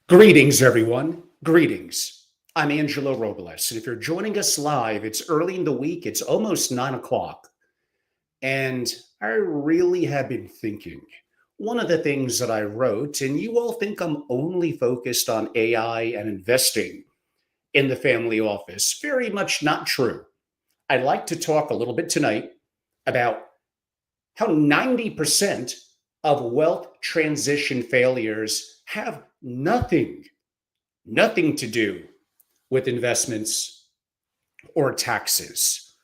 Greetings, everyone. Greetings. I'm Angelo Robles. And if you're joining us live, it's early in the week. It's almost 9 o'clock. And I really have been thinking. One of the things that I wrote, and you all think I'm only focused on AI and investing in the family office. Very much not true. I'd like to talk a little bit tonight about how 90% of wealth transition failures have nothing to do with investments or taxes.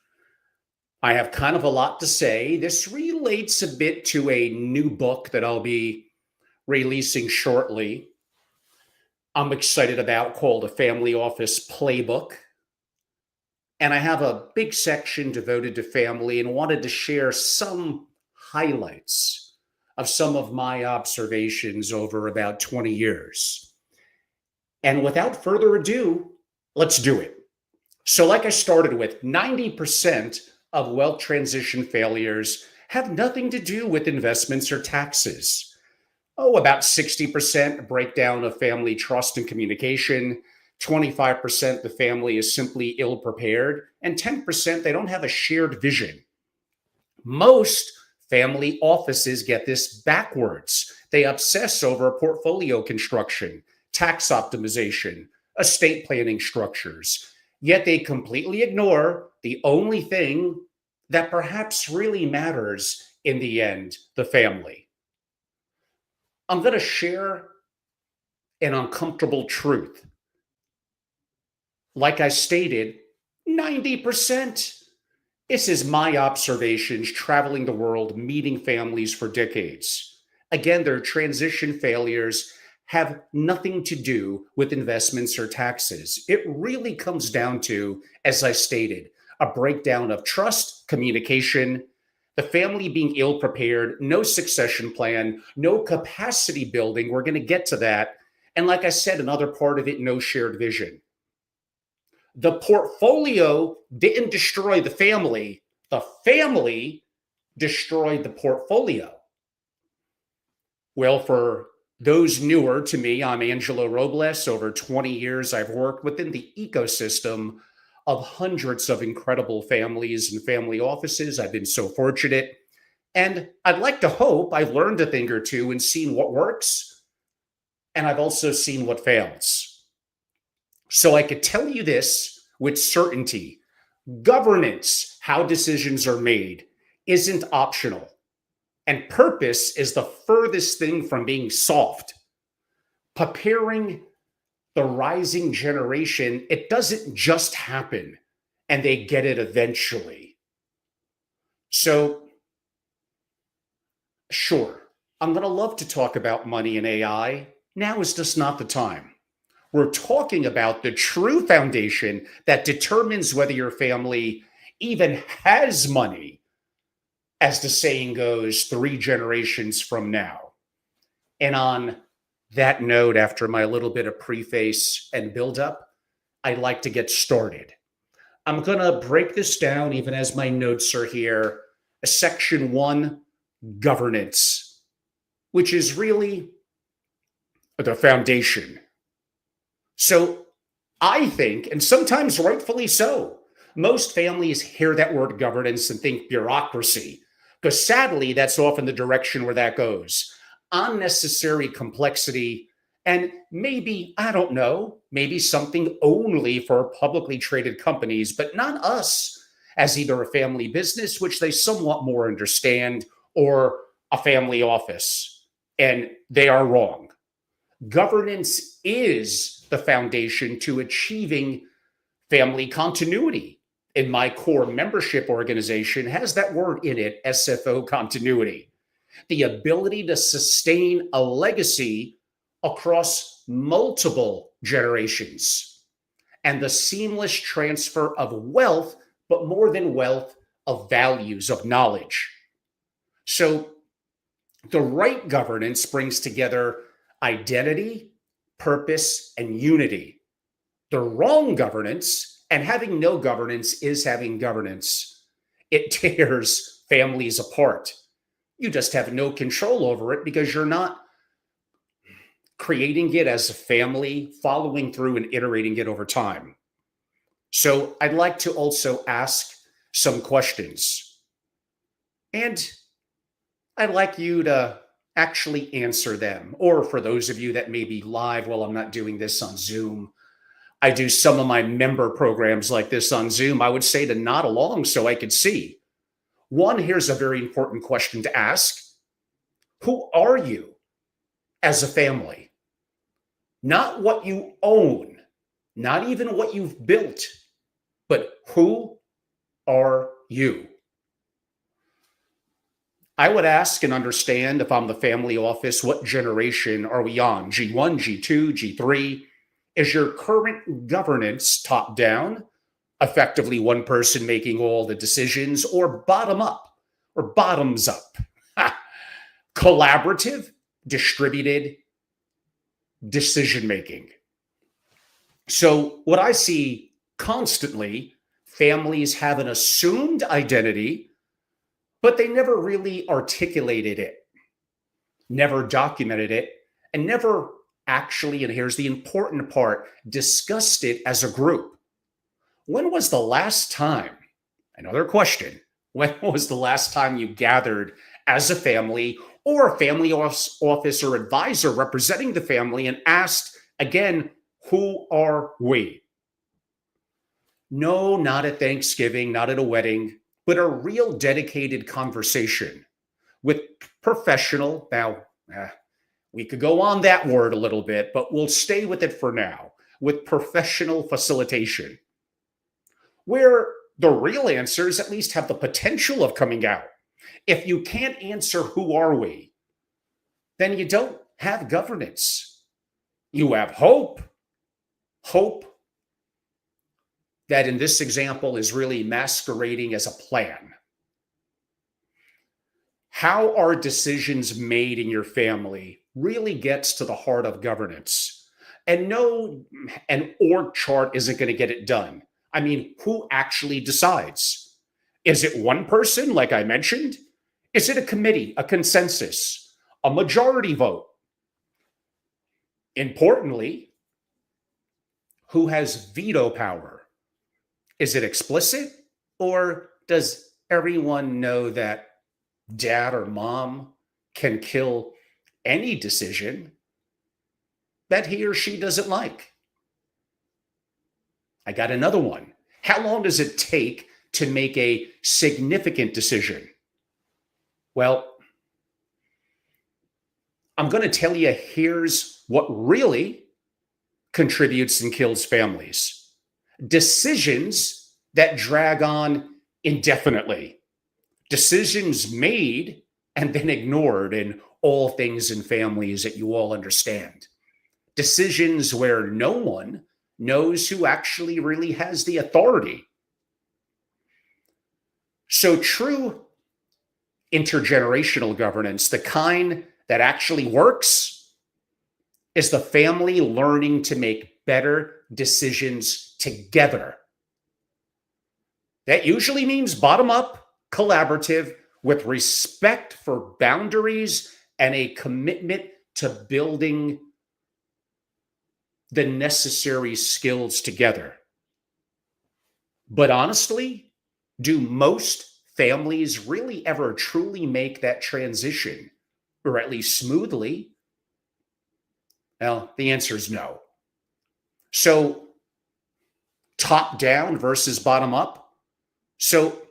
I have kind of a lot to say. This relates a bit to a new book that I'll be releasing shortly. I'm excited about called A Family Office Playbook. And I have a big section devoted to family and wanted to share some highlights of some of my observations over about 20 years. And without further ado, let's do it. So, like I started with, 90% of wealth transition failures have nothing to do with investments or taxes. Oh, about 60% breakdown of family trust and communication, 25% the family is simply ill prepared, and 10% they don't have a shared vision. Most family offices get this backwards. They obsess over portfolio construction, tax optimization, estate planning structures, yet they completely ignore the only thing that perhaps really matters in the end, the family. I'm going to share an uncomfortable truth. Like I stated, 90%. This is my observations traveling the world, meeting families for decades. Again, their transition failures have nothing to do with investments or taxes. It really comes down to, as I stated, a breakdown of trust, communication, the family being ill prepared, no succession plan, no capacity building. We're going to get to that. And like I said, another part of it, no shared vision. The portfolio didn't destroy the family destroyed the portfolio. Well, for those newer to me, I'm Angelo Robles. Over 20 years, I've worked within the ecosystem of hundreds of incredible families and family offices. I've been so fortunate. And I'd like to hope I've learned a thing or two and seen what works. And I've also seen what fails. So I could tell you this with certainty: governance, how decisions are made, isn't optional. And purpose is the furthest thing from being soft. Preparing the rising generation, it doesn't just happen and they get it eventually. So, sure, I'm going to love to talk about money and AI. Now is just not the time. We're talking about the true foundation that determines whether your family even has money, as the saying goes, 3 generations from now. And on that note, after my little bit of preface and buildup, I'd like to get started. I'm going to break this down, even as my notes are here. Section 1, governance, which is really the foundation. So I think, and sometimes rightfully so, most families hear that word governance and think bureaucracy, because sadly, that's often the direction where that goes. Unnecessary complexity, and maybe, I don't know, maybe something only for publicly traded companies, but not us as either a family business, which they somewhat more understand, or a family office. And they are wrong. Governance is the foundation to achieving family continuity. In my core membership organization has that word in it, SFO continuity. The ability to sustain a legacy across multiple generations and the seamless transfer of wealth, but more than wealth, of values, of knowledge. So the right governance brings together identity, purpose, and unity. The wrong governance, and having no governance is having governance, it tears families apart. You just have no control over it because you're not creating it as a family, following through and iterating it over time. So I'd like to also ask some questions. And I'd like you to actually answer them. Or for those of you that may be live, well, I'm not doing this on Zoom. I do some of my member programs like this on Zoom. I would say to nod along so I could see. One, here's a very important question to ask. Who are you as a family? Not what you own, not even what you've built, but who are you? I would ask and understand if I'm the family office, what generation are we on? G1, G2, G3? Is your current governance top down, effectively one person making all the decisions, or bottom up or bottoms up? Collaborative, distributed decision making. So, what I see constantly, families have an assumed identity, but they never really articulated it, never documented it, and never actually, and here's the important part, discussed it as a group. When was the last time, another question, when was the last time you gathered as a family or a family office or advisor representing the family and asked, again, who are we? No, not at Thanksgiving, not at a wedding, but a real dedicated conversation with professional. Now, we could go on that word a little bit, but we'll stay with it for now, with professional facilitation, where the real answers at least have the potential of coming out. If you can't answer who are we, then you don't have governance. You have hope. Hope that in this example is really masquerading as a plan. How are decisions made in your family really gets to the heart of governance. And no, an org chart isn't going to get it done. I mean, who actually decides? Is it one person, like I mentioned? Is it a committee, a consensus, a majority vote? Importantly, who has veto power? Is it explicit, or does everyone know that dad or mom can kill any decision that he or she doesn't like? I got another one. How long does it take to make a significant decision? Well, I'm going to tell you here's what really contributes and kills families. Decisions that drag on indefinitely. Decisions made and then ignored in all things in families that you all understand. Decisions where no one knows who actually really has the authority. So true intergenerational governance, the kind that actually works, is the family learning to make better decisions together. That usually means bottom up, collaborative, with respect for boundaries and a commitment to building the necessary skills together. But honestly, do most families really ever truly make that transition, or at least smoothly? Well, the answer is no. So, top down versus bottom up. So,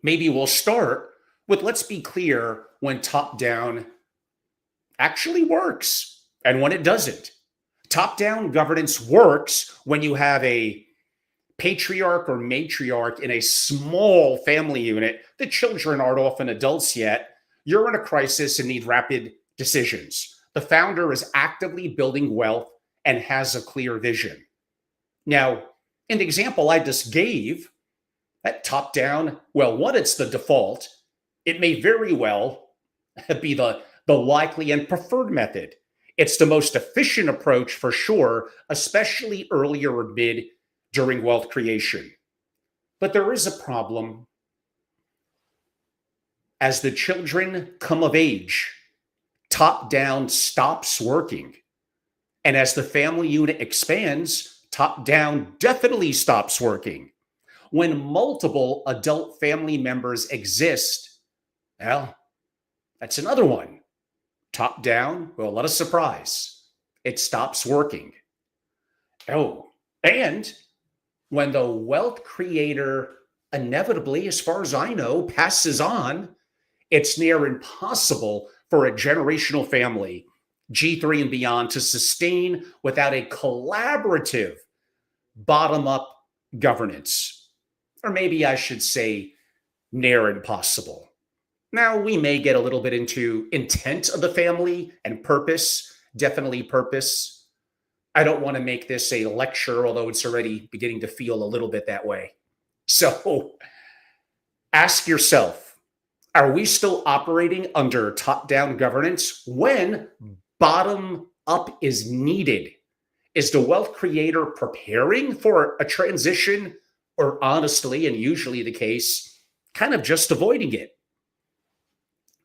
maybe we'll start with, let's be clear when top down actually works and when it doesn't. Top down governance works when you have a patriarch or matriarch in a small family unit. The children aren't often adults yet. You're in a crisis and need rapid decisions. The founder is actively building wealth and has a clear vision. Now, in the example I just gave, that top down, well, one, it's the default. It may very well be the likely and preferred method. It's the most efficient approach for sure, especially earlier or mid during wealth creation. But there is a problem. As the children come of age, top down stops working. And as the family unit expands, top down definitely stops working. When multiple adult family members exist, well, that's another one. Top down, well, let us surprise. It stops working. Oh, and when the wealth creator inevitably, as far as I know, passes on, it's near impossible for a generational family, G3 and beyond, to sustain without a collaborative bottom up governance. Or maybe I should say near impossible. Now, we may get a little bit into intent of the family and purpose, definitely purpose. I don't want to make this a lecture, although it's already beginning to feel a little bit that way. So ask yourself, are we still operating under top down governance when bottom up is needed? Is the wealth creator preparing for a transition, or honestly, and usually the case, kind of just avoiding it?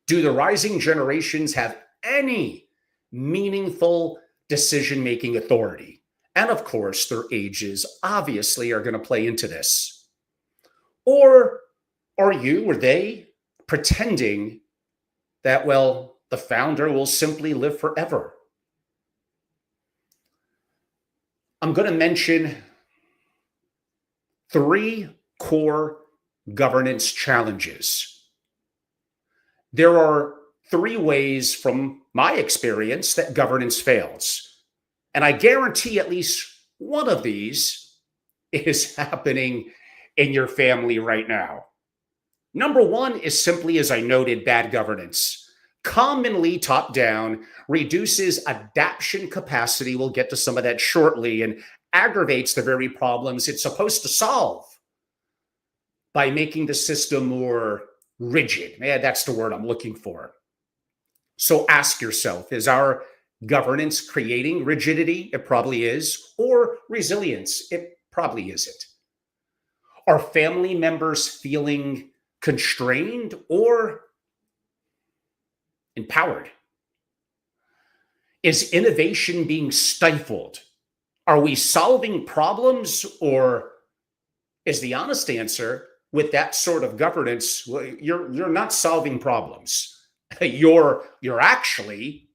Do the rising generations have any meaningful decision making authority? And of course, their ages obviously are going to play into this. Or are you or they pretending that, well, the founder will simply live forever? I'm going to mention 3 core governance challenges. There are 3 ways from my experience that governance fails. And I guarantee at least one of these is happening in your family right now. Number 1 is simply, as I noted, bad governance. Commonly top down, reduces adaptation capacity. We'll get to some of that shortly, and aggravates the very problems it's supposed to solve by making the system more rigid. Yeah, that's the word I'm looking for. So ask yourself, is our governance creating rigidity? It probably is. Or resilience? It probably isn't. Are family members feeling constrained or empowered? Is innovation being stifled? Are we solving problems, or is the honest answer with that sort of governance, well, you're not solving problems. You're actually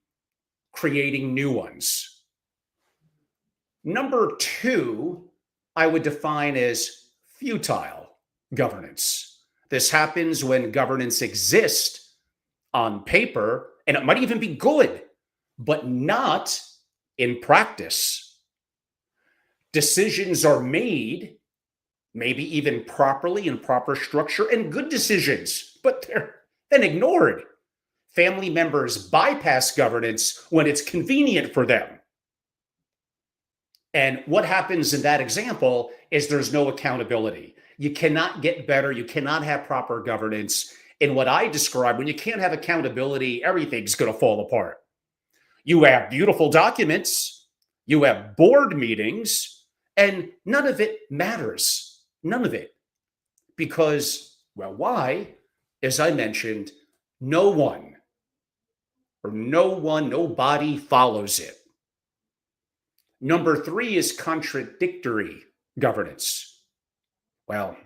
creating new ones. Number 2, I would define as futile governance. This happens when governance exists on paper, and it might even be good, but not in practice. Decisions are made, maybe even properly in proper structure, and good decisions, but they're then ignored. Family members bypass governance when it's convenient for them. And what happens in that example is there's no accountability. You cannot get better. You cannot have proper governance. In what I describe, when you can't have accountability, everything's going to fall apart. You have beautiful documents, you have board meetings, and none of it matters. None of it. Because, well, why? As I mentioned, nobody follows it. Number 3 is contradictory governance. Well,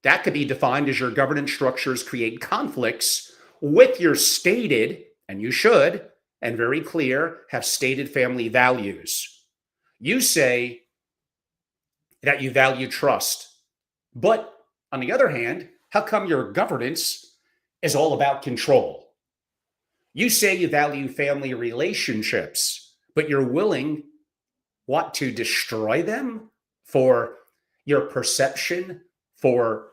that could be defined as your governance structures create conflicts with your stated, and you should, and very clear, have stated family values. You say that you value trust, but on the other hand, how come your governance is all about control? You say you value family relationships, but you're willing, what, to destroy them for your perception, for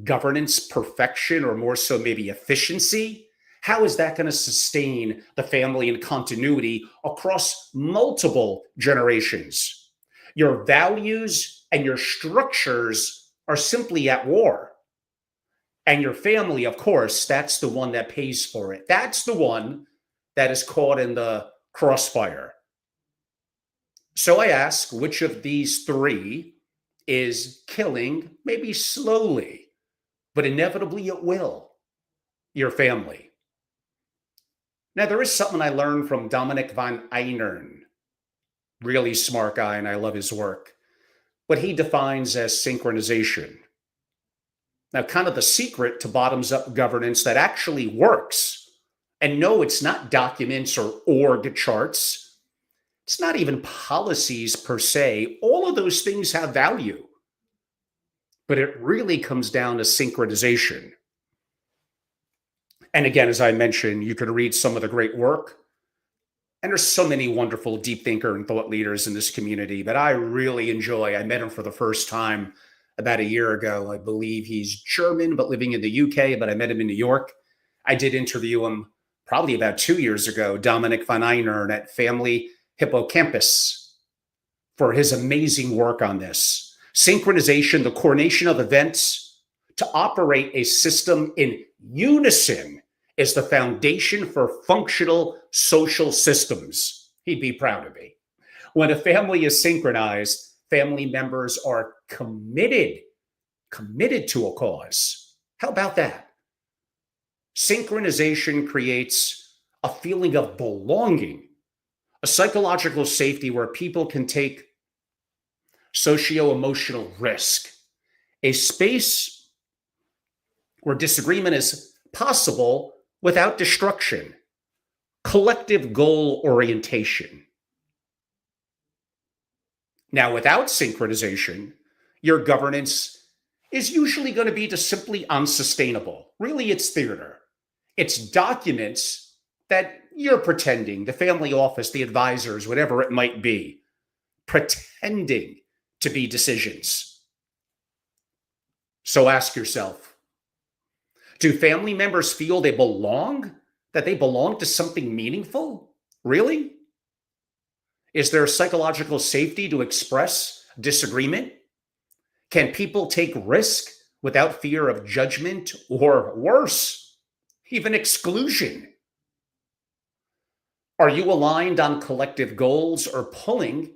governance perfection, or more so maybe efficiency? How is that going to sustain the family and continuity across multiple generations? Your values and your structures are simply at war. And your family, of course, that's the one that pays for it. That's the one that is caught in the crossfire. So I ask, which of these 3 is killing, maybe slowly, but inevitably it will, your family? Now, there is something I learned from Dominic von Einern, really smart guy, and I love his work. What he defines as synchronization. Now, kind of the secret to bottoms up governance that actually works. And no, it's not documents or org charts. It's not even policies per se. All of those things have value. But it really comes down to synchronization. And again, as I mentioned, you could read some of the great work. And there's so many wonderful deep thinker and thought leaders in this community that I really enjoy. I met him for the first time about a year ago. I believe he's German, but living in the UK, but I met him in New York. I did interview him probably about 2 years ago, Dominic von Einern at Family Hippocampus, for his amazing work on this. Synchronization, the coordination of events to operate a system in unison is the foundation for functional social systems. He'd be proud of me. When a family is synchronized, family members are committed to a cause. How about that? Synchronization creates a feeling of belonging, a psychological safety where people can take socio-emotional risk, a space where disagreement is possible without destruction, collective goal orientation. Now, without synchronization, your governance is usually going to be just simply unsustainable. Really, it's theater. It's documents that you're pretending, the family office, the advisors, whatever it might be, pretending to be decisions. So ask yourself, do family members feel they belong, that they belong to something meaningful? Really? Is there psychological safety to express disagreement? Can people take risk without fear of judgment or worse, even exclusion? Are you aligned on collective goals or pulling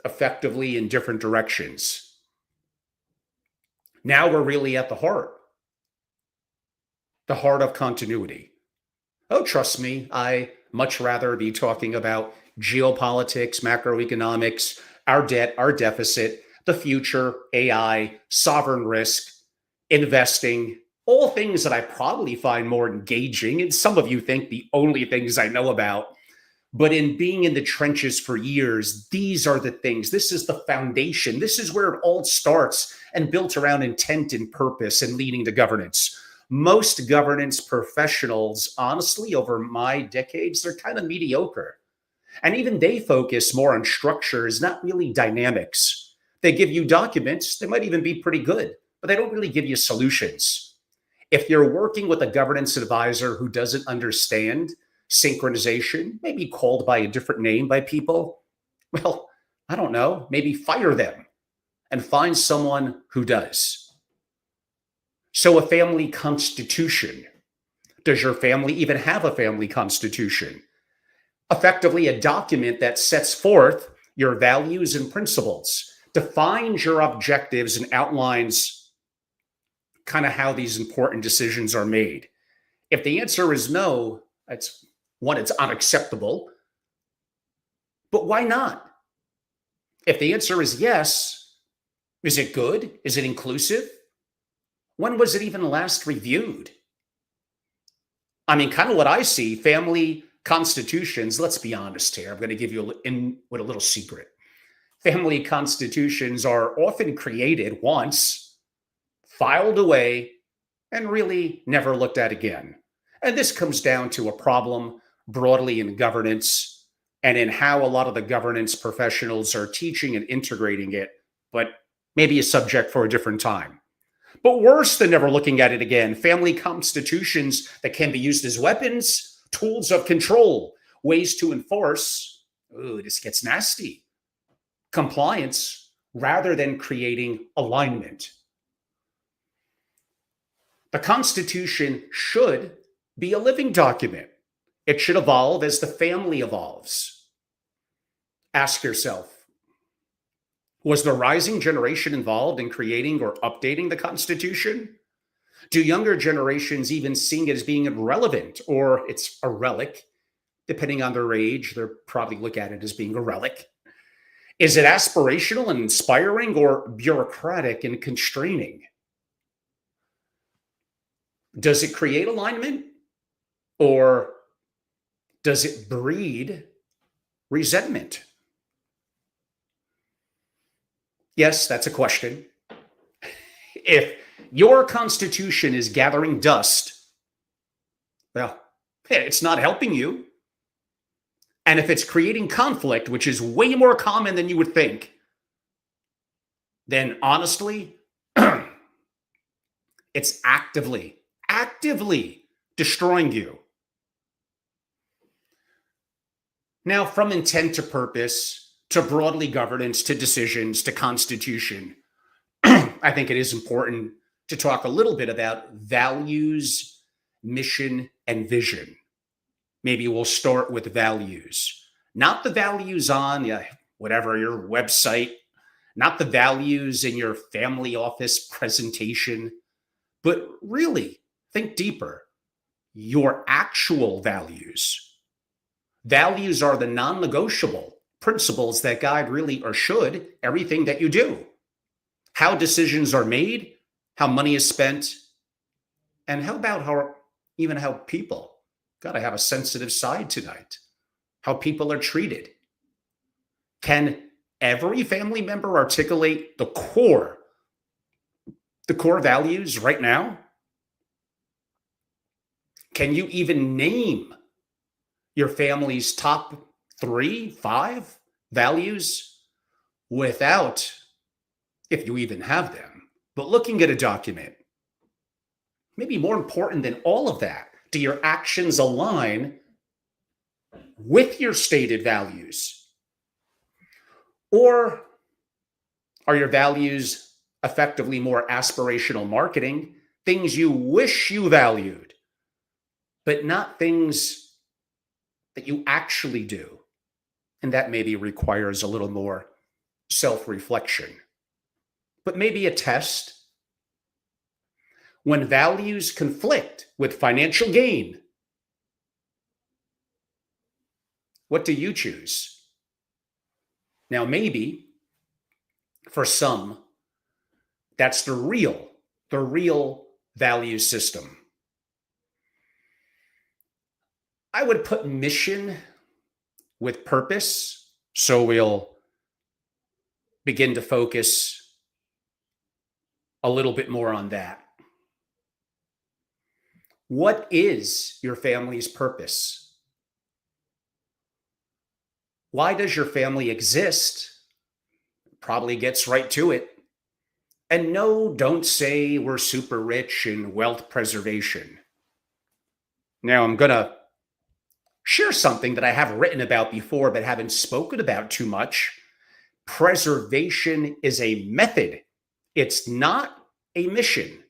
effectively in different directions? Now we're really at the heart of continuity. Oh, trust me, I much rather be talking about geopolitics, macroeconomics, our debt, our deficit, the future, AI, sovereign risk, investing, all things that I probably find more engaging. And some of you think the only things I know about. But in being in the trenches for years, these are the things. This is the foundation. This is where it all starts and built around intent and purpose and leading to governance. Most governance professionals, honestly, over my decades, they're kind of mediocre. And even they focus more on structures, not really dynamics. They give you documents, they might even be pretty good, but they don't really give you solutions. If you're working with a governance advisor who doesn't understand synchronization, maybe called by a different name by people, well, I don't know, maybe fire them and find someone who does. So a family constitution. Does your family even have a family constitution? Effectively, a document that sets forth your values and principles, defines your objectives, and outlines kind of how these important decisions are made. If the answer is no, it's unacceptable. But why not? If the answer is yes, is it good? Is it inclusive? When was it even last reviewed? I mean, kind of what I see, family constitutions, let's be honest here. I'm going to give you a little secret. Family constitutions are often created once, filed away, and really never looked at again. And this comes down to a problem broadly in governance and in how a lot of the governance professionals are teaching and integrating it, but maybe a subject for a different time. But worse than never looking at it again, family constitutions that can be used as weapons, tools of control, ways to enforce, this gets nasty, compliance, rather than creating alignment. The Constitution should be a living document. It should evolve as the family evolves. Ask yourself, was the rising generation involved in creating or updating the Constitution? Do younger generations even seeing it as being irrelevant or it's a relic? Depending on their age, they'll probably look at it as being a relic. Is it aspirational and inspiring or bureaucratic and constraining? Does it create alignment or does it breed resentment? Yes, that's a question. If your constitution is gathering dust, well, it's not helping you. And if it's creating conflict, which is way more common than you would think, then honestly, it's actively destroying you. Now, from intent to purpose, to broadly governance, to decisions, to constitution, I think it is important to talk a little bit about values, mission, and vision. Maybe we'll start with values, not the values on whatever your website, not the values in your family office presentation, but really think deeper. Your actual values. Values are the non-negotiable principles that guide really or should everything that you do. How decisions are made, how money is spent, and how about how people got to have a sensitive side tonight, how people are treated. Can every family member articulate the core values right now? Can you even name your family's top 3, 5 values without, if you even have them, but looking at a document? Maybe more important than all of that, do your actions align with your stated values? Or are your values effectively more aspirational marketing, things you wish you valued, but not things that you actually do? And that maybe requires a little more self-reflection. But maybe a test. When values conflict with financial gain, what do you choose? Now, maybe for some, that's the real value system. I would put mission with purpose, so we'll begin to focus a little bit more on that. What is your family's purpose? Why does your family exist? Probably gets right to it. And no, don't say we're super rich in wealth preservation. Now, I'm going to share something that I have written about before, but haven't spoken about too much. Preservation is a method. It's not a mission.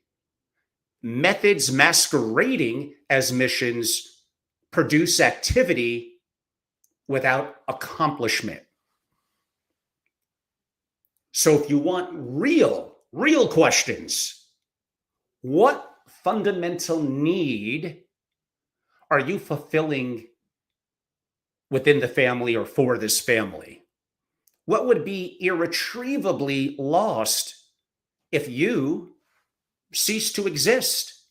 Methods masquerading as missions produce activity without accomplishment. So if you want real questions, what fundamental need are you fulfilling within the family or for this family? What would be irretrievably lost if you cease to exist?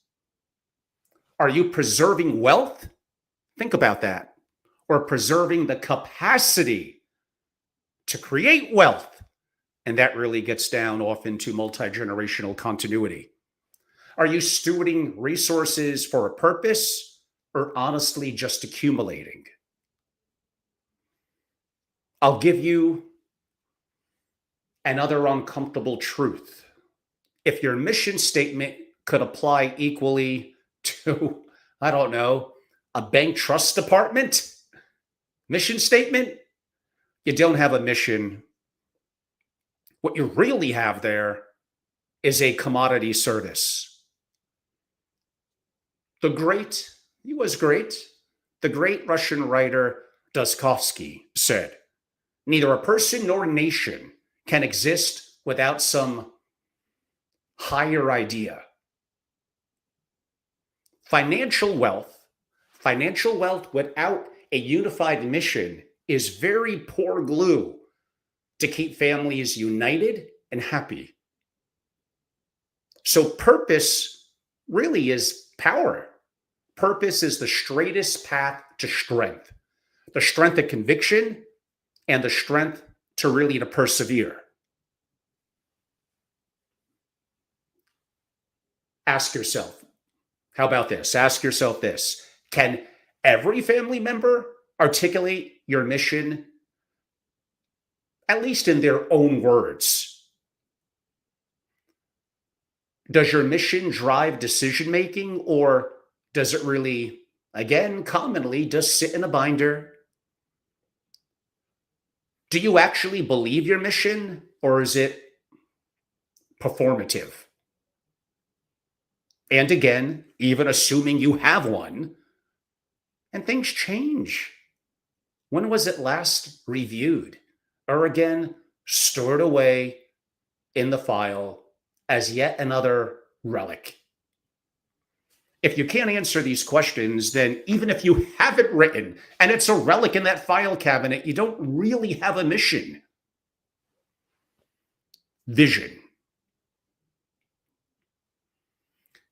Are you preserving wealth? Think about that. Or preserving the capacity to create wealth? And that really gets down often to multi-generational continuity. Are you stewarding resources for a purpose or honestly just accumulating? I'll give you another uncomfortable truth. If your mission statement could apply equally to, I don't know, a bank trust department mission statement, you don't have a mission. What you really have there is a commodity service. He was great. The great Russian writer Dostoevsky said, neither a person nor a nation can exist without some higher idea. Financial wealth, financial wealth without a unified mission is very poor glue to keep families united and happy. So, purpose really is power. Purpose is the straightest path to strength, the strength of conviction and the strength to really to persevere. Ask yourself, how about this? Ask yourself this. Can every family member articulate your mission, at least in their own words? Does your mission drive decision making, or does it really, again, commonly just sit in a binder? Do you actually believe your mission, or is it performative? And again, even assuming you have one, and things change. When was it last reviewed? Or again, stored away in the file as yet another relic? If you can't answer these questions, then even if you have it written and it's a relic in that file cabinet, you don't really have a mission. Vision.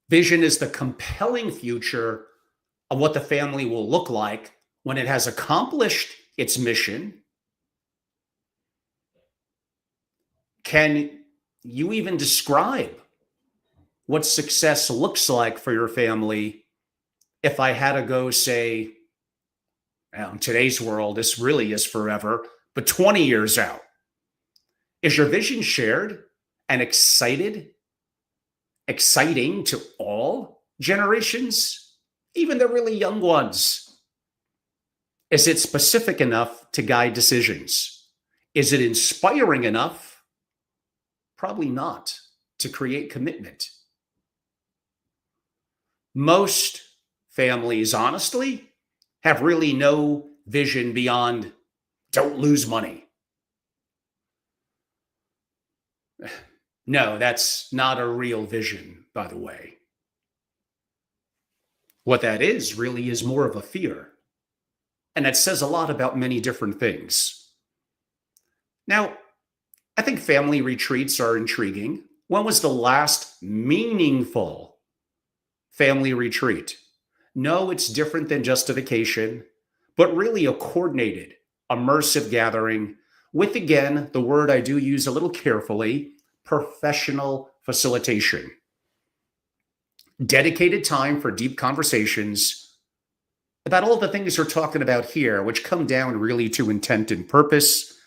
Vision is the compelling future of what the family will look like when it has accomplished its mission. Can you even describe what success looks like for your family if I had to go say, well, in today's world, this really is forever, but 20 years out? Is your vision shared and exciting to all generations, even the really young ones? Is it specific enough to guide decisions? Is it inspiring enough? Probably not, to create commitment. Most families, honestly, have really no vision beyond don't lose money. No, that's not a real vision, by the way. What that is really is more of a fear. And that says a lot about many different things. Now, I think family retreats are intriguing. When was the last meaningful family retreat? No, it's different than just a vacation, but really a coordinated, immersive gathering with, again, the word I do use a little carefully, professional facilitation. Dedicated time for deep conversations about all the things we're talking about here, which come down really to intent and purpose.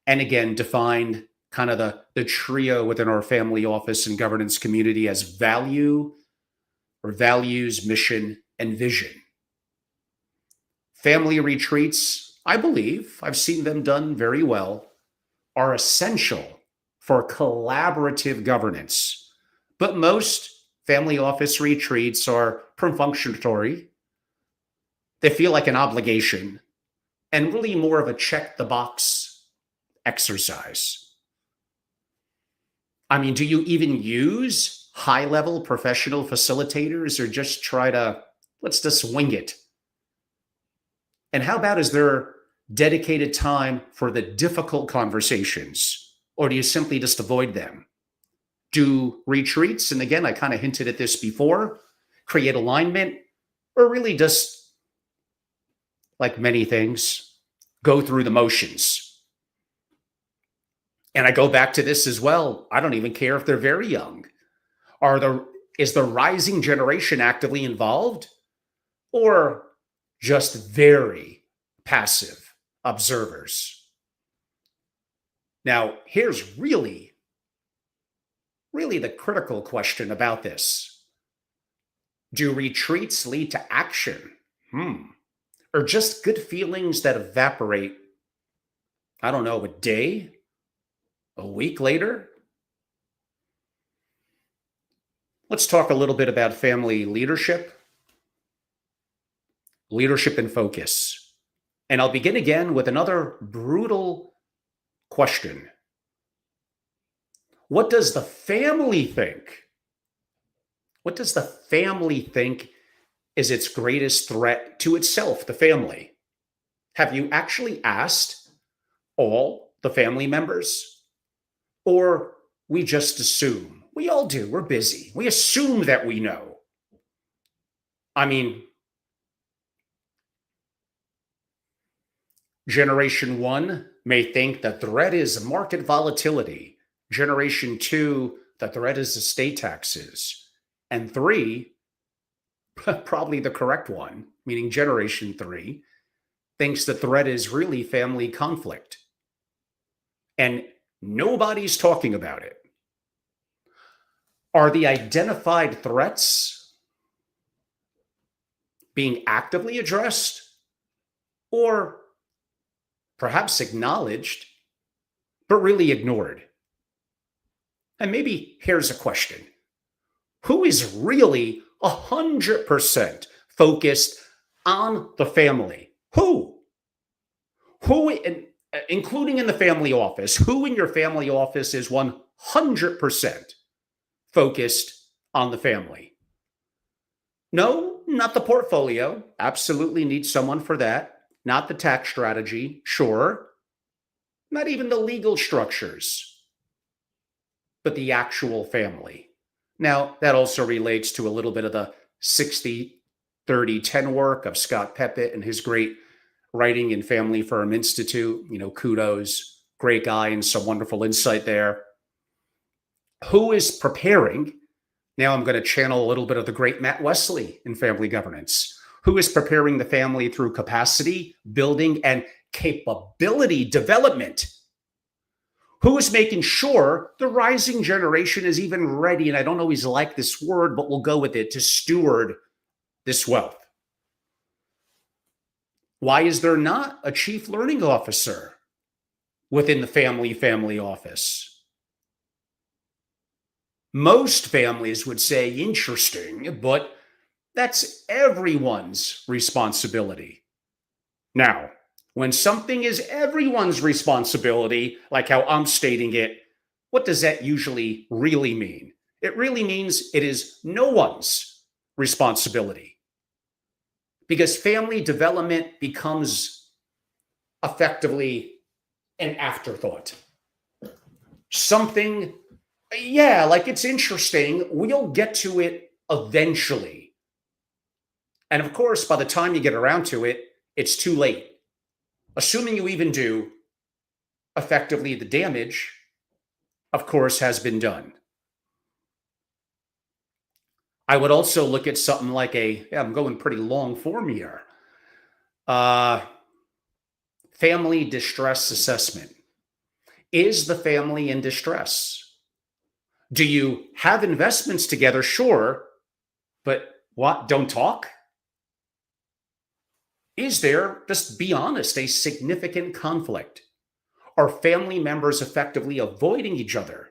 And again, defined kind of the trio within our family office and governance community as value or values, mission, and vision. Family retreats, I believe, I've seen them done very well, are essential for collaborative governance. But most family office retreats are perfunctory. They feel like an obligation and really more of a check the box exercise. I mean, do you even use high level professional facilitators, or just try to, let's just wing it? And how about, is there dedicated time for the difficult conversations, or do you simply just avoid them? Do retreats, and again, I kind of hinted at this before, create alignment, or really just, like many things, go through the motions? And I go back to this as well. I don't even care if they're very young. Is the rising generation actively involved, or just very passive observers? Now, here's really the critical question about this. Do retreats lead to action? Or just good feelings that evaporate, I don't know, a day, a week later? Let's talk a little bit about family leadership and focus. And I'll begin again with another brutal question. What does the family think? What does the family think is its greatest threat to itself, the family. Have you actually asked all the family members? Or we just assume? We all do. We're busy. We assume that we know. I mean, Generation 1 may think the threat is market volatility. Generation 2, the threat is estate taxes. And 3, probably the correct one, meaning Generation 3, thinks the threat is really family conflict. And nobody's talking about it. Are the identified threats being actively addressed or perhaps acknowledged, but really ignored? And maybe here's a question. Who is really 100% focused on the family? Who? Including in the family office, who in your family office is 100% focused on the family? No, not the portfolio. Absolutely need someone for that. Not the tax strategy, sure. Not even the legal structures, but the actual family. Now, that also relates to a little bit of the 60-30-10 work of Scott Peppett and his great writing in Family Firm Institute. Kudos, great guy and some wonderful insight there. Who is preparing? Now I'm going to channel a little bit of the great Matt Wesley in family governance. Who is preparing the family through capacity building and capability development? Who is making sure the rising generation is even ready, and I don't always like this word, but we'll go with it, to steward this wealth? Why is there not a chief learning officer within the family office? Most families would say interesting, but that's everyone's responsibility. Now, when something is everyone's responsibility, like how I'm stating it, what does that usually really mean? It really means it is no one's responsibility. Because family development becomes effectively an afterthought. Something, yeah, like it's interesting. We'll get to it eventually. And of course, by the time you get around to it, it's too late. Assuming you even do, effectively the damage, of course, has been done. I would also look at something like I'm going pretty long form here. Family distress assessment. Is the family in distress? Do you have investments together? Sure. But what? Don't talk? Is there, just be honest, a significant conflict? Are family members effectively avoiding each other?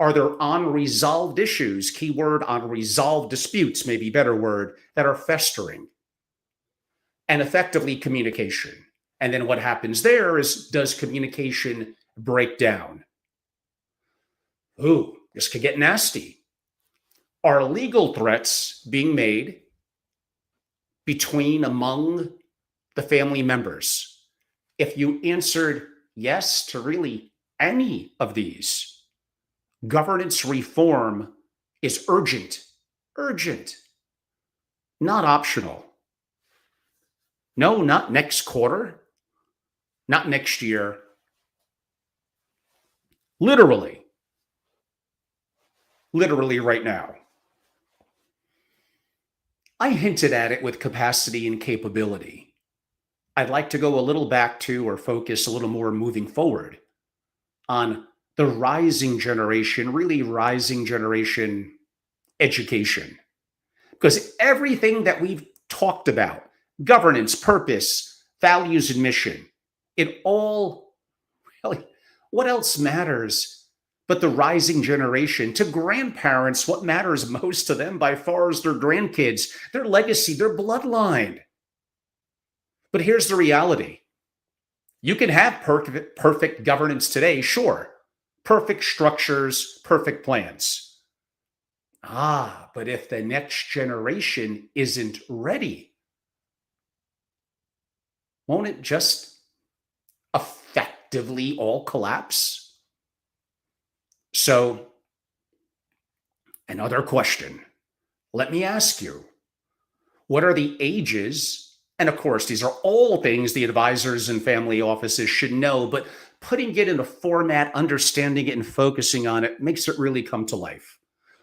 Are there unresolved issues, keyword unresolved disputes, maybe better word, that are festering? And effectively communication. And then what happens there is, does communication break down? Ooh, this could get nasty. Are legal threats being made among the family members? If you answered yes to really any of these, governance reform is urgent, not optional. No, not next quarter, not next year. Literally right now. I hinted at it with capacity and capability. I'd like to go a little back to, or focus a little more moving forward on the rising generation, really rising generation education. Because everything that we've talked about, governance, purpose, values, and mission, it all really, what else matters but the rising generation? To grandparents, what matters most to them by far is their grandkids, their legacy, their bloodline. But here's the reality. You can have perfect governance today, sure. Perfect structures, perfect plans. But if the next generation isn't ready, won't it just effectively all collapse? So, another question. Let me ask you, what are the ages? And of course, these are all things the advisors and family offices should know, but putting it in a format, understanding it, and focusing on it makes it really come to life.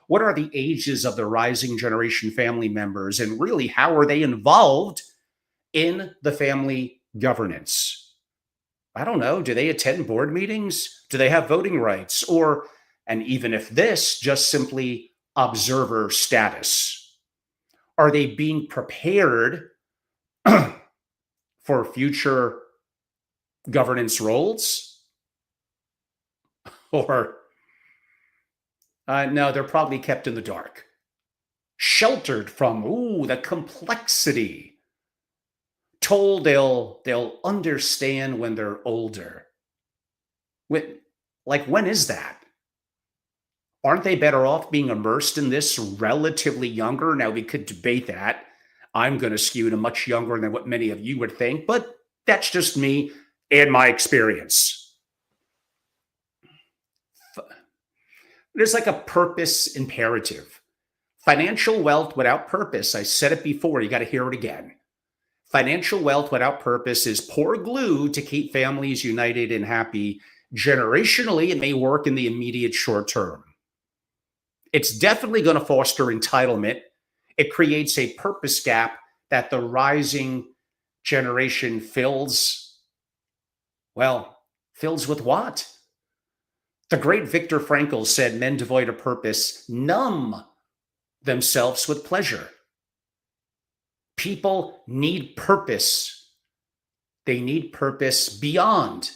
What are the ages of the rising generation family members, and really how are they involved in the family governance? I don't know. Do they attend board meetings? Do they have voting rights? Or, and even if this, just simply observer status? Are they being prepared for future governance roles? Or, no, they're probably kept in the dark, sheltered from, the complexity, told they'll understand when they're older. When is that? Aren't they better off being immersed in this relatively younger? Now, we could debate that. I'm going to skew to much younger than what many of you would think, but that's just me and my experience. There's like a purpose imperative. Financial wealth without purpose, I said it before, you got to hear it again. Financial wealth without purpose is poor glue to keep families united and happy. Generationally, it may work in the immediate short term. It's definitely going to foster entitlement. It creates a purpose gap that the rising generation fills. Well, fills with what? The great Viktor Frankl said men devoid of purpose numb themselves with pleasure. People need purpose. They need purpose beyond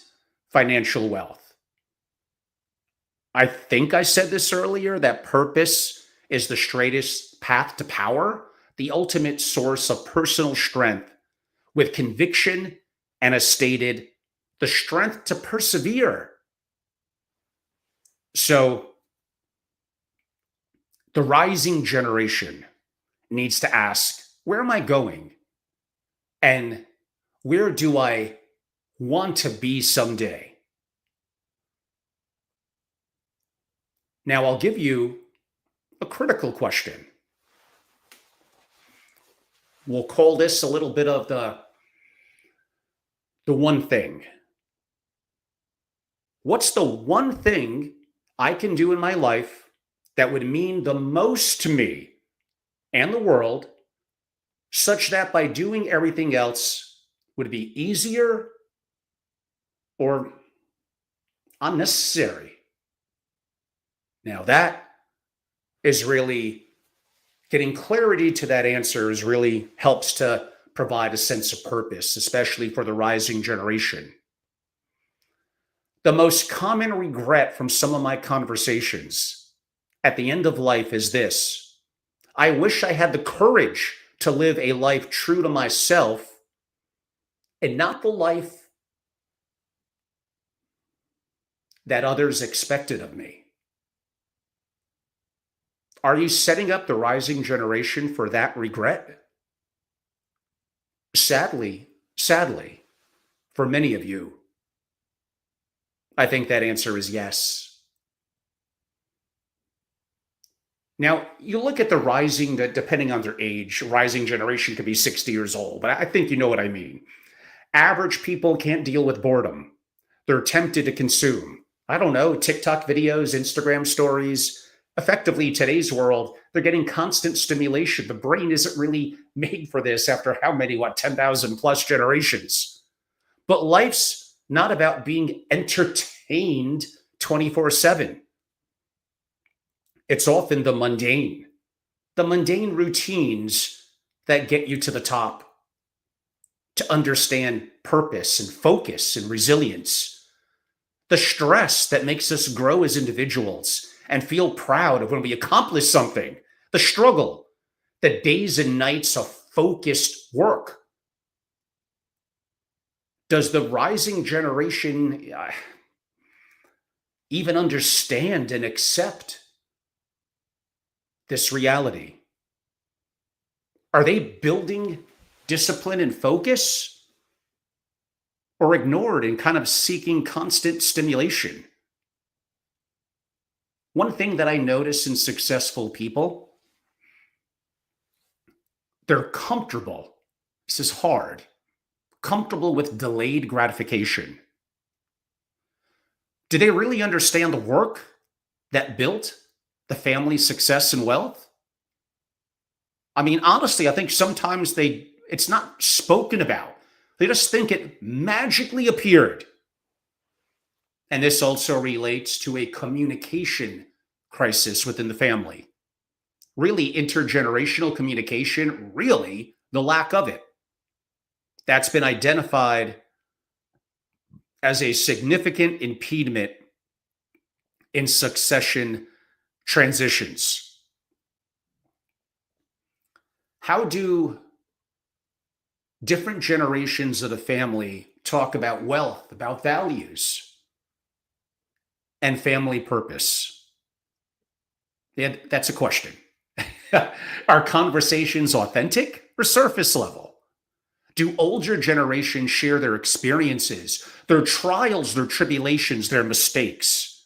financial wealth. I think I said this earlier, that purpose is the straightest path to power, the ultimate source of personal strength, with conviction and, as stated, the strength to persevere. So, the rising generation needs to ask, where am I going? And where do I want to be someday? Now, I'll give you a critical question. We'll call this a little bit of the one thing. What's the one thing I can do in my life that would mean the most to me and the world, such that by doing everything else would it be easier or unnecessary? Now, that is really getting clarity to that answer is really helps to provide a sense of purpose, especially for the rising generation. The most common regret from some of my conversations at the end of life is this: I wish I had the courage to live a life true to myself and not the life that others expected of me. Are you setting up the rising generation for that regret? Sadly, for many of you, I think that answer is yes. Now, you look at the rising, depending on their age, rising generation could be 60 years old, but I think you know what I mean. Average people can't deal with boredom. They're tempted to consume, I don't know, TikTok videos, Instagram stories. Effectively, today's world, they're getting constant stimulation. The brain isn't really made for this after how many, 10,000 plus generations. But life's not about being entertained 24/7. It's often the mundane routines that get you to the top, to understand purpose and focus and resilience. The stress that makes us grow as individuals and feel proud of when we accomplish something. The struggle, the days and nights of focused work. Does the rising generation even understand and accept this reality? Are they building discipline and focus, or ignored and kind of seeking constant stimulation? One thing that I notice in successful people, they're comfortable. This is hard. Comfortable with delayed gratification. Do they really understand the work that built the family's success and wealth? I mean, honestly, I think sometimes it's not spoken about. They just think it magically appeared. And this also relates to a communication crisis within the family. Really, intergenerational communication, really, the lack of it. That's been identified as a significant impediment in succession transitions. How do different generations of the family talk about wealth, about values, and family purpose? Yeah, that's a question. Are conversations authentic or surface level? Do older generations share their experiences, their trials, their tribulations, their mistakes?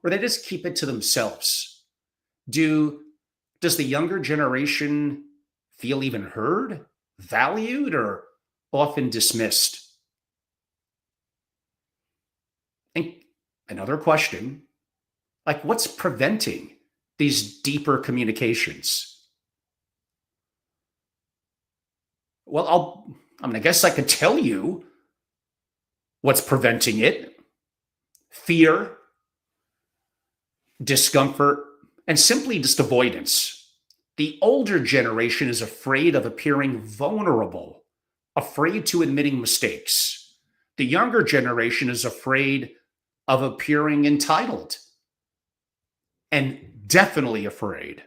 Or they just keep it to themselves? Does the younger generation feel even heard, valued, or often dismissed? And another question, like, what's preventing these deeper communications? Well, I guess I could tell you what's preventing it: fear, discomfort, and simply just avoidance. The older generation is afraid of appearing vulnerable, afraid to admitting mistakes. The younger generation is afraid of appearing entitled, and definitely afraid,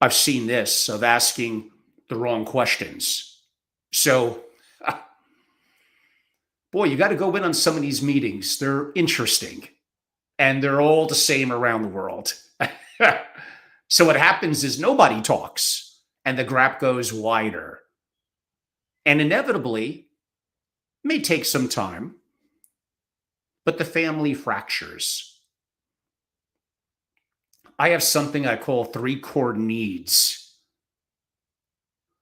I've seen this, of asking the wrong questions. So, boy, you got to go in on some of these meetings. They're interesting, and they're all the same around the world. So what happens is nobody talks, and the gap goes wider. And inevitably, it may take some time, but the family fractures. I have something I call 3 core needs.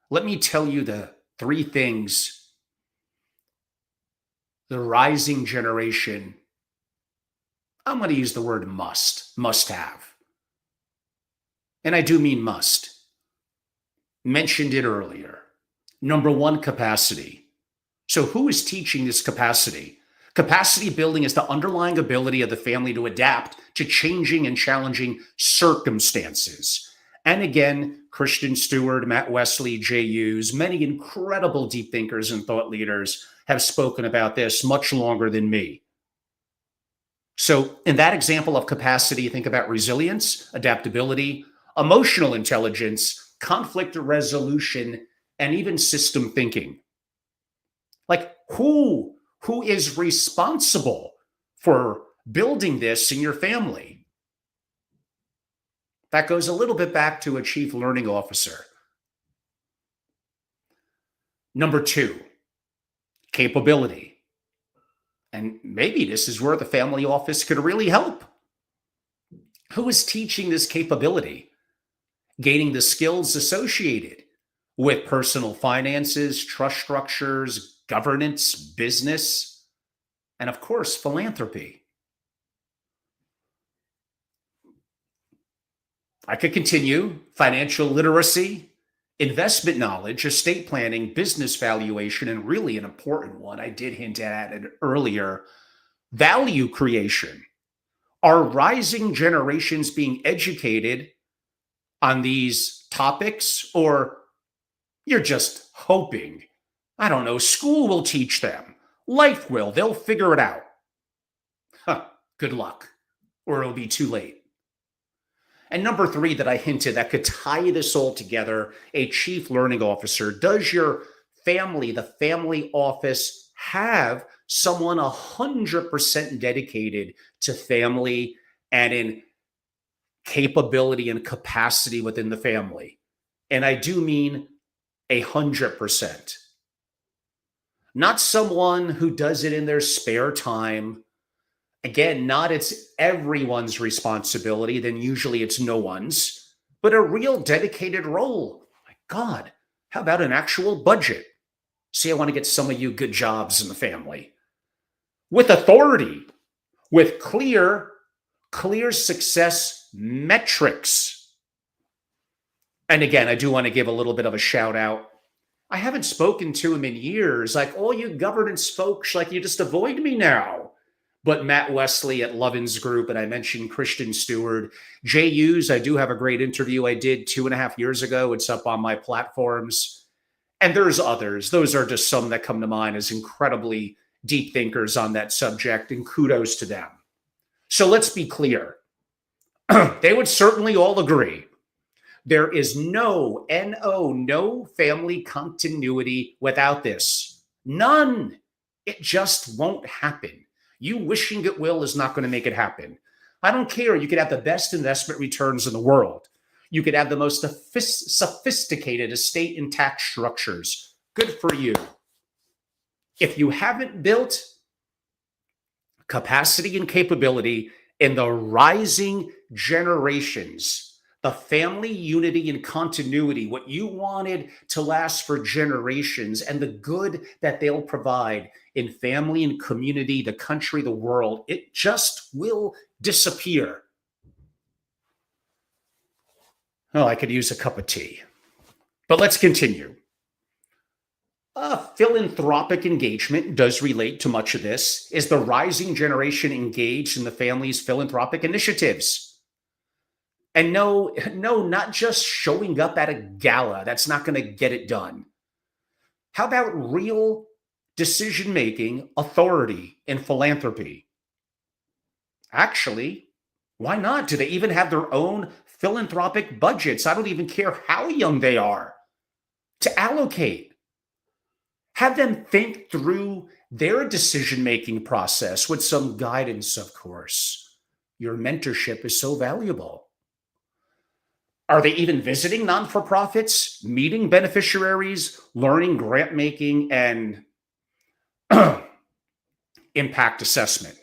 Let me tell you the 3 things the rising generation, I'm going to use the word must have. And I do mean must. Mentioned it earlier. Number 1, capacity. So who is teaching this capacity? Capacity building is the underlying ability of the family to adapt to changing and challenging circumstances. And again, Christian Stewart, Matt Wesley, Jay Hughes, many incredible deep thinkers and thought leaders have spoken about this much longer than me. So in that example of capacity, think about resilience, adaptability, emotional intelligence, conflict resolution, and even system thinking. Like, who is responsible for building this in your family? That goes a little bit back to a chief learning officer. Number 2, capability. And maybe this is where the family office could really help. Who is teaching this capability? Gaining the skills associated with personal finances, trust structures, governance, business, and of course, philanthropy. I could continue: financial literacy, investment knowledge, estate planning, business valuation, and really an important one, I did hint at it earlier, value creation. Are rising generations being educated on these topics, or you're just hoping, I don't know, school will teach them, life will, they'll figure it out? Good luck, or it'll be too late. And number 3 that I hinted that could tie this all together, a chief learning officer. Does your family, the family office, have someone 100% dedicated to family and in capability and capacity within the family. And I do mean 100%. Not someone who does it in their spare time. Again, not it's everyone's responsibility, then usually it's no one's, but a real dedicated role. My God, how about an actual budget? See, I want to get some of you good jobs in the family. With authority, with clear success metrics. And again, I do want to give a little bit of a shout out. I haven't spoken to him in years. Like, all you governance folks, like, you just avoid me now. But Matt Wesley at Lovin's Group, and I mentioned Christian Stewart. Jay Hughes, I do have a great interview I did 2.5 years ago. It's up on my platforms. And there's others. Those are just some that come to mind as incredibly deep thinkers on that subject, and kudos to them. So let's be clear. They would certainly all agree. There is no family continuity without this. None. It just won't happen. You wishing it will is not going to make it happen. I don't care. You could have the best investment returns in the world. You could have the most sophisticated estate and tax structures. Good for you. If you haven't built capacity and capability in the rising generations, the family unity and continuity, what you wanted to last for generations, and the good that they'll provide in family and community, the country, the world, it just will disappear. Oh, I could use a cup of tea. But let's continue. Philanthropic engagement does relate to much of this. Is the rising generation engaged in the family's philanthropic initiatives? And no, not just showing up at a gala. That's not going to get it done. How about real decision-making, authority, and philanthropy? Actually, why not? Do they even have their own philanthropic budgets? I don't even care how young they are to allocate. Have them think through their decision-making process with some guidance, of course. Your mentorship is so valuable. Are they even visiting non-for-profits, meeting beneficiaries, learning grant making and impact assessment?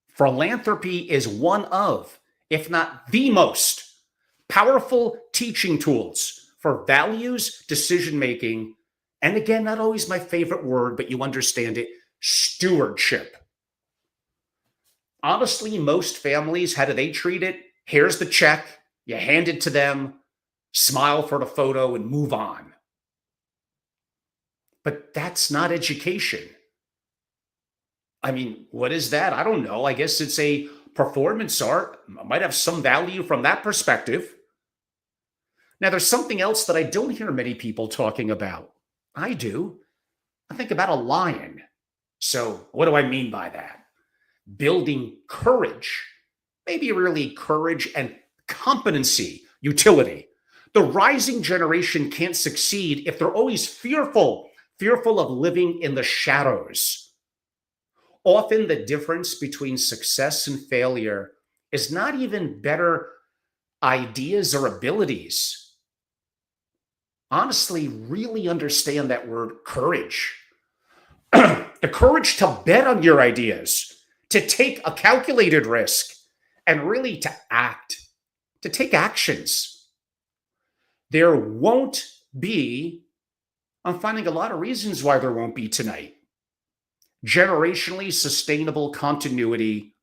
Philanthropy is one of, if not the most powerful teaching tools for values, decision-making, and again, not always my favorite word, but you understand it, stewardship. Honestly, most families, how do they treat it? Here's the check. You hand it to them, smile for the photo, and move on. But that's not education. I mean, what is that? I don't know. I guess it's a performance art. Might have some value from that perspective. Now, there's something else that I don't hear many people talking about. I do. I think about a lion. So what do I mean by that? Building courage, maybe really courage and competency, utility. The rising generation can't succeed if they're always fearful of living in the shadows. Often the difference between success and failure is not even better ideas or abilities. Honestly, really understand that word courage. The courage to bet on your ideas, to take a calculated risk, and really to act, to take actions. There won't be, I'm finding a lot of reasons why there won't be tonight, generationally sustainable continuity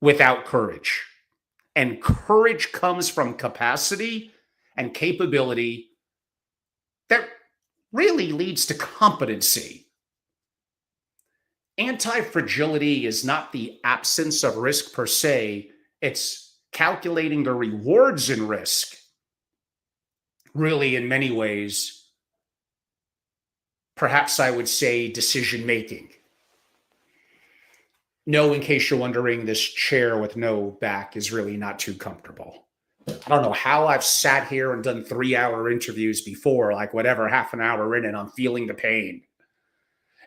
without courage. And courage comes from capacity and capability that really leads to competency. Anti-fragility is not the absence of risk per se. It's calculating the rewards in risk. Really, in many ways, perhaps I would say decision-making. No, in case you're wondering, this chair with no back is really not too comfortable. I don't know how I've sat here and done 3-hour interviews before, like whatever, half an hour in, and I'm feeling the pain.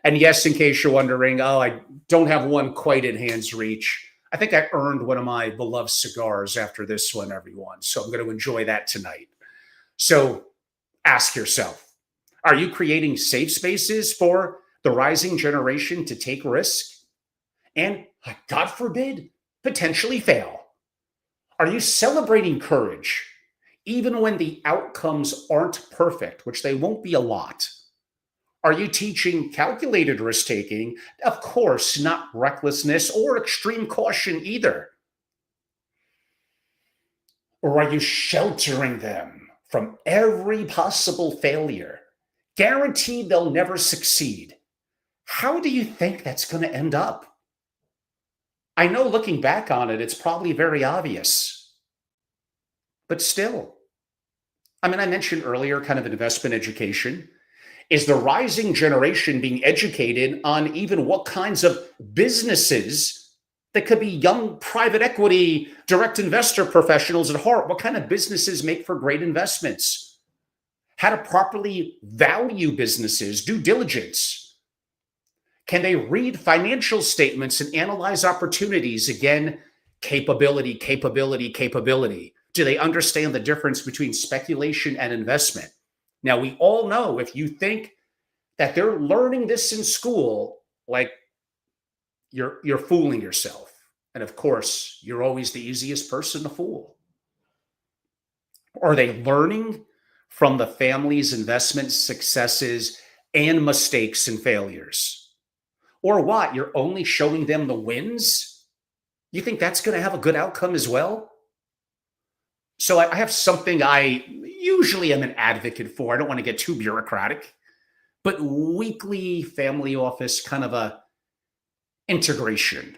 And yes, in case you're wondering, I don't have one quite in hand's reach. I think I earned one of my beloved cigars after this one, everyone. So I'm going to enjoy that tonight. So ask yourself, are you creating safe spaces for the rising generation to take risk and, God forbid, potentially fail? Are you celebrating courage even when the outcomes aren't perfect, which they won't be a lot? Are you teaching calculated risk taking? Of course, not recklessness or extreme caution either. Or are you sheltering them from every possible failure, guaranteed they'll never succeed? How do you think that's going to end up? I know looking back on it, it's probably very obvious, but still. I mean, I mentioned earlier kind of investment education. Is the rising generation being educated on even what kinds of businesses that could be young private equity, direct investor professionals at heart? What kind of businesses make for great investments? How to properly value businesses, due diligence. Can they read financial statements and analyze opportunities? Again, capability, capability, capability. Do they understand the difference between speculation and investment? Now, we all know if you think that they're learning this in school, like you're fooling yourself. And of course, you're always the easiest person to fool. Are they learning from the family's investment successes and mistakes and failures? Or what? You're only showing them the wins? You think that's going to have a good outcome as well? So I have something I usually am an advocate for. I don't want to get too bureaucratic, but weekly family office kind of a integration.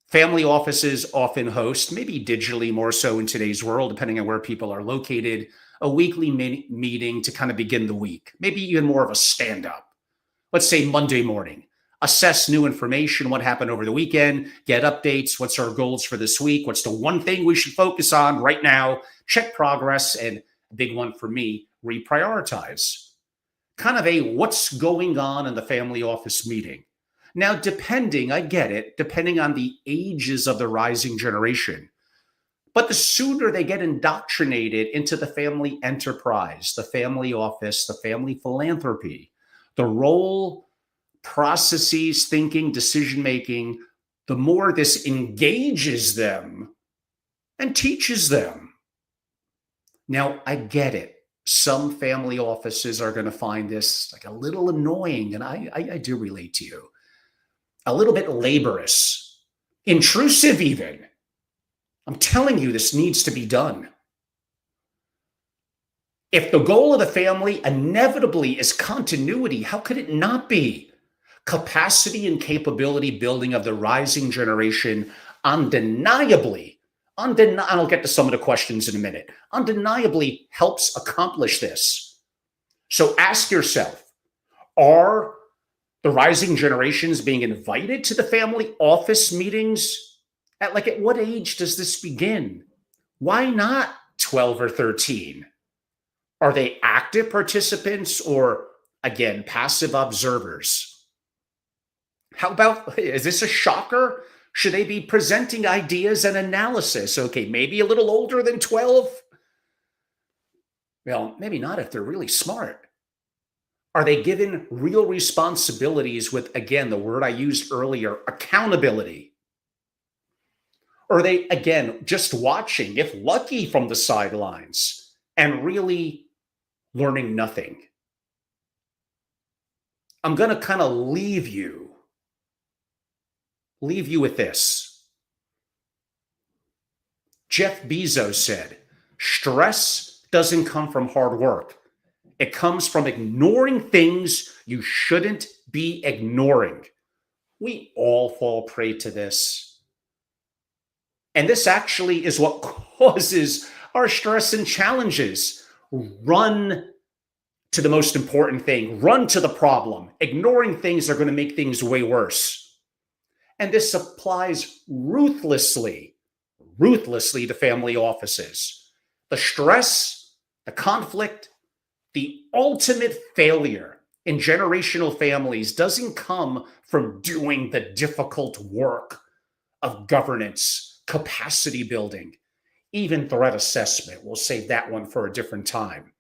Family offices often host, maybe digitally more so in today's world, depending on where people are located, a weekly meeting to kind of begin the week, maybe even more of a stand-up. Let's say Monday morning. Assess new information, what happened over the weekend, get updates, what's our goals for this week, what's the one thing we should focus on right now, check progress, and a big one for me, reprioritize. Kind of a what's going on in the family office meeting. Now, I get it, depending on the ages of the rising generation. But the sooner they get indoctrinated into the family enterprise, the family office, the family philanthropy, the role, processes, thinking, decision-making, the more this engages them and teaches them. Now, I get it. Some family offices are going to find this like a little annoying, and I do relate to you. A little bit laborious, intrusive even. I'm telling you, this needs to be done. If the goal of the family inevitably is continuity, how could it not be? Capacity and capability building of the rising generation undeniably, and I'll get to some of the questions in a minute, undeniably helps accomplish this. So ask yourself, are the rising generations being invited to the family office meetings? At what age does this begin? Why not 12 or 13? Are they active participants or, again, passive observers? How about, is this a shocker? Should they be presenting ideas and analysis? Okay, maybe a little older than 12? Well, maybe not if they're really smart. Are they given real responsibilities with, again, the word I used earlier, accountability? Or are they, again, just watching, if lucky, from the sidelines and really learning nothing? I'm going to kind of leave you with this. Jeff Bezos said, stress doesn't come from hard work. It comes from ignoring things you shouldn't be ignoring. We all fall prey to this. And this actually is what causes our stress and challenges. Run to the most important thing. Run to the problem. Ignoring things are going to make things way worse. And this applies ruthlessly to family offices. The stress, the conflict, the ultimate failure in generational families doesn't come from doing the difficult work of governance, capacity building, even threat assessment. We'll save that one for a different time.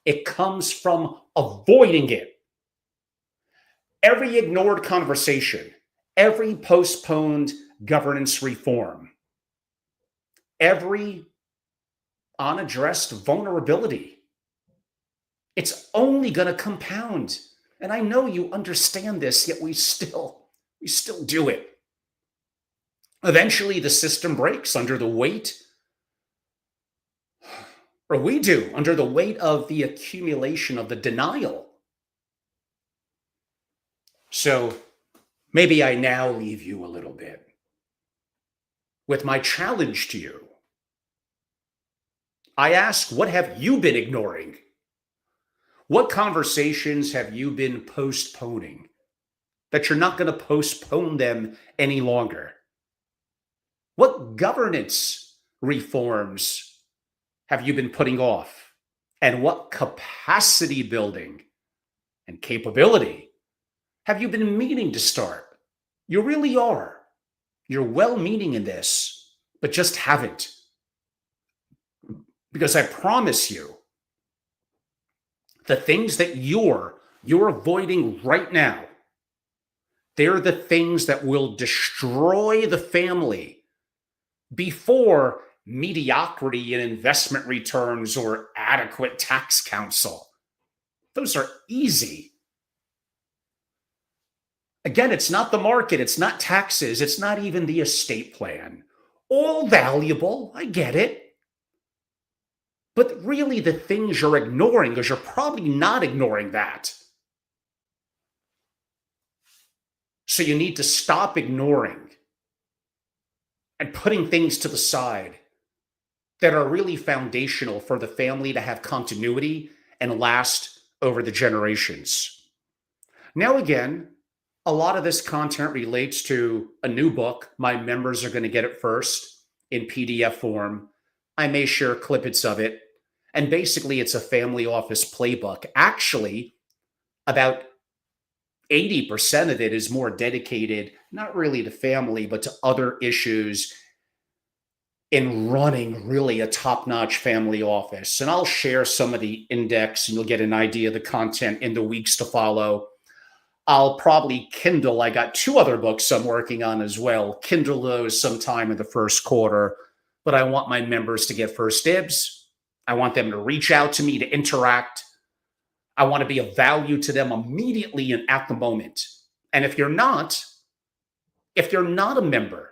It comes from avoiding it. Every ignored conversation, every postponed governance reform, every unaddressed vulnerability, it's only going to compound. And I know you understand this, yet we still do it. Eventually, the system breaks under the weight, or we do, under the weight of the accumulation of the denial. So maybe I now leave you a little bit with my challenge to you. I ask, what have you been ignoring? What conversations have you been postponing that you're not going to postpone them any longer? What governance reforms have you been putting off? And what capacity building and capability have you been meaning to start? You really are. You're well-meaning in this, but just haven't. Because I promise you, the things that you're avoiding right now, they're the things that will destroy the family before mediocrity in investment returns or adequate tax counsel. Those are easy. Again, it's not the market, it's not taxes, it's not even the estate plan. All valuable, I get it. But really the things you're ignoring, because you're probably not ignoring that. So you need to stop ignoring and putting things to the side that are really foundational for the family to have continuity and last over the generations. Now, again, a lot of this content relates to a new book. My members are going to get it first in PDF form. I may share clippets of it. And basically, it's a family office playbook. Actually, about 80% of it is more dedicated, not really to family, but to other issues in running really a top-notch family office. And I'll share some of the index and you'll get an idea of the content in the weeks to follow. I'll probably Kindle. I got 2 other books I'm working on as well. Kindle those sometime in the first quarter, but I want my members to get first dibs. I want them to reach out to me to interact. I want to be of value to them immediately and at the moment. And if you're not a member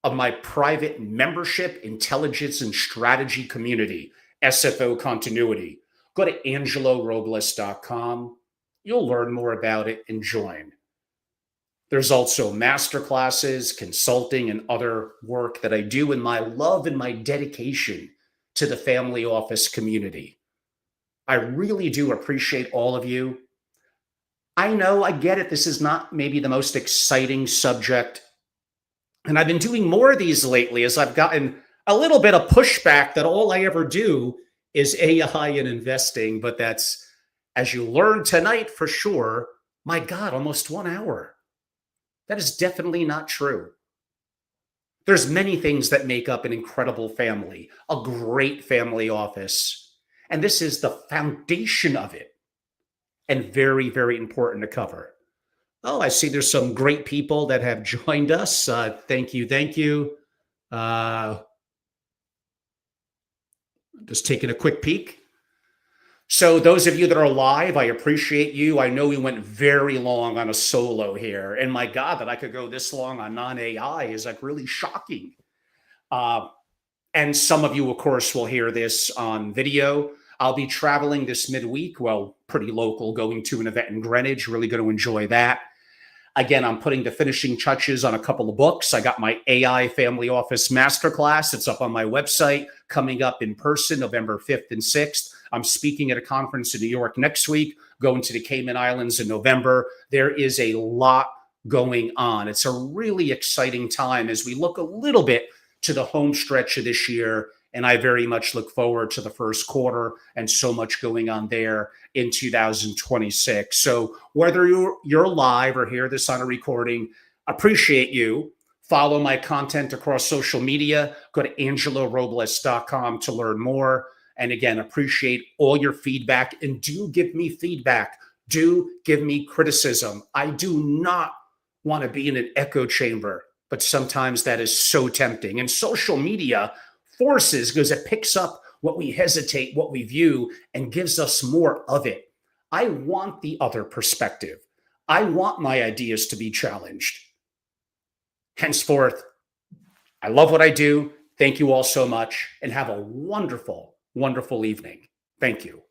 of my private membership, intelligence, and strategy community, SFO Continuity, go to angelorobles.com. You'll learn more about it and join. There's also masterclasses, consulting, and other work that I do in my love and my dedication to the family office community. I really do appreciate all of you. I know, I get it. This is not maybe the most exciting subject. And I've been doing more of these lately as I've gotten a little bit of pushback that all I ever do is AI and investing. But that's, as you learned tonight for sure, my God, almost 1 hour. That is definitely not true. There's many things that make up an incredible family, a great family office. And this is the foundation of it. And very, very important to cover. Oh, I see there's some great people that have joined us. Thank you. Thank you. Just taking a quick peek. So those of you that are live, I appreciate you. I know we went very long on a solo here. And my God, that I could go this long on non-AI is like really shocking. And some of you, of course, will hear this on video. I'll be traveling this midweek, well, pretty local, going to an event in Greenwich. Really going to enjoy that. Again, I'm putting the finishing touches on a couple of books. I got my AI Family Office Masterclass. It's up on my website, coming up in person November 5th and 6th. I'm speaking at a conference in New York next week, going to the Cayman Islands in November. There is a lot going on. It's a really exciting time as we look a little bit to the home stretch of this year. And I very much look forward to the first quarter and so much going on there in 2026. So whether you're live or hear this on a recording, appreciate you. Follow my content across social media. Go to angelorobles.com to learn more. And again, appreciate all your feedback, and do give me feedback. Do give me criticism. I do not want to be in an echo chamber, but sometimes that is so tempting. And social media forces, because it picks up what we hesitate, what we view, and gives us more of it. I want the other perspective. I want my ideas to be challenged. Henceforth, I love what I do. Thank you all so much, and have a wonderful, wonderful evening. Thank you.